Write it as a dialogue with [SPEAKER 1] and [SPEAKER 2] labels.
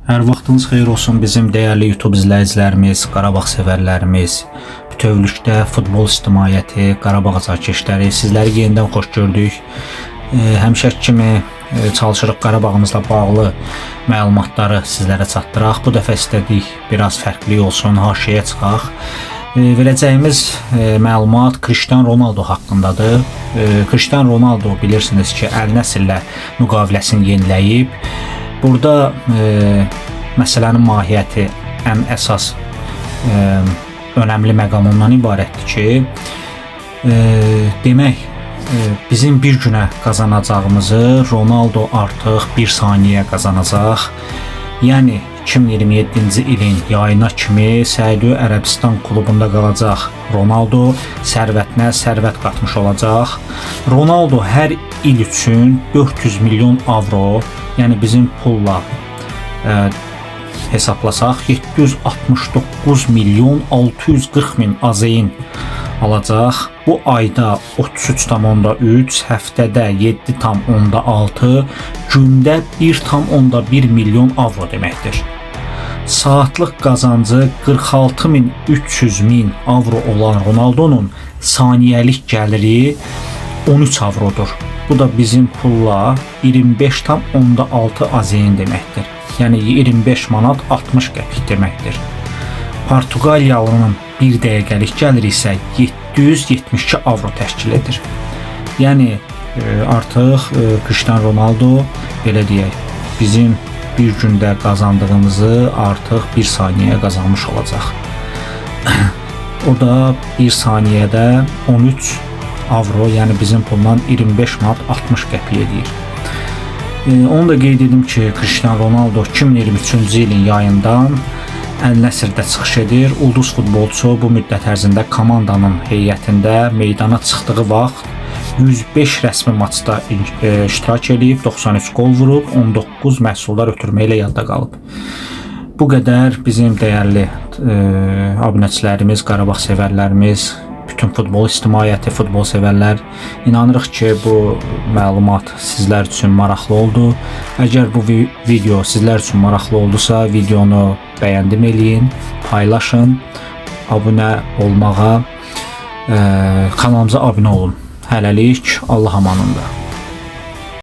[SPEAKER 1] Hər vaxtınız xeyir olsun bizim dəyərli YouTube izləyicilərimiz, Qarabağ sevərlərimiz, bütövlükdə futbol ictimaiyyəti, Qarabağ azarkeşləri, sizləri yenidən xoş gördük. Həmişəki kimi çalışırıq Qarabağımızla bağlı məlumatları sizlərə çatdıraq. Bu dəfə istədik biraz fərqli olsun, haşiyə çıxaq. Verəcəyimiz məlumat Cristiano Ronaldo haqqındadır. Cristiano Ronaldo bilirsiniz ki, Əl Nəsrlə müqaviləsini yeniləyib. Burada məsələnin mahiyyəti ən əsas önəmli məqam ondan ibarətdir ki, demək bizim bir günə qazanacağımızı Ronaldo artıq bir saniyə qazanacaq. Yəni 2027-ci ilin yayına kimi Səudiyyə Ərəbistan klubunda qalacaq Ronaldo, sərvətinə sərvət qatmış olacaq. Ronaldo hər il üçün 400 milyon avro, yəni bizim pulla hesablasaq 769 milyon 640 min AZN alacaq. Bu ayda 33,3, həftədə 7,6, gündə 1,1 milyon avro deməkdir. Saatlıq qazancı 46.300 min avro olan Ronaldo'nun saniyəlik gəliri 13 avrodur. Bu da bizim pulla 25,6 AZN deməkdir. Yəni 25 manat 60 qəpik deməkdir. Portuqaliyalının bir dəqiqəlik gəliri isə 772 avro təşkil edir. Yəni artıq Cristiano Ronaldo belə deyək, bizim bir gündə qazandığımızı artıq bir saniyəyə qazanmış olacaq. O da bir saniyədə 13 avro, yəni bizim puldan 25 manat 60 qəpik edir. Onu da qeyd edim ki, Cristiano Ronaldo 2023-cü ilin yayından Əl Nəsrdə çıxış edir. Ulduz futbolçu bu müddət ərzində komandanın heyətində meydana çıxdığı vaxt 105 rəsmi maçda iştirak edib, 93 gol vurub, 19 məhsuldar ötürməklə yadda qalıb. Bu qədər bizim dəyərli abunəçilərimiz, Qarabağ sevərlərimiz, bütün futbol ictimaiyyəti, futbol sevərlər, inanırıq ki, bu məlumat sizlər üçün maraqlı oldu. Əgər bu video sizlər üçün maraqlı oldusa, videonu bəyəndim eləyin, paylaşın, abunə olmağa, kanalımıza abunə olun. Hələlik Allah amanında.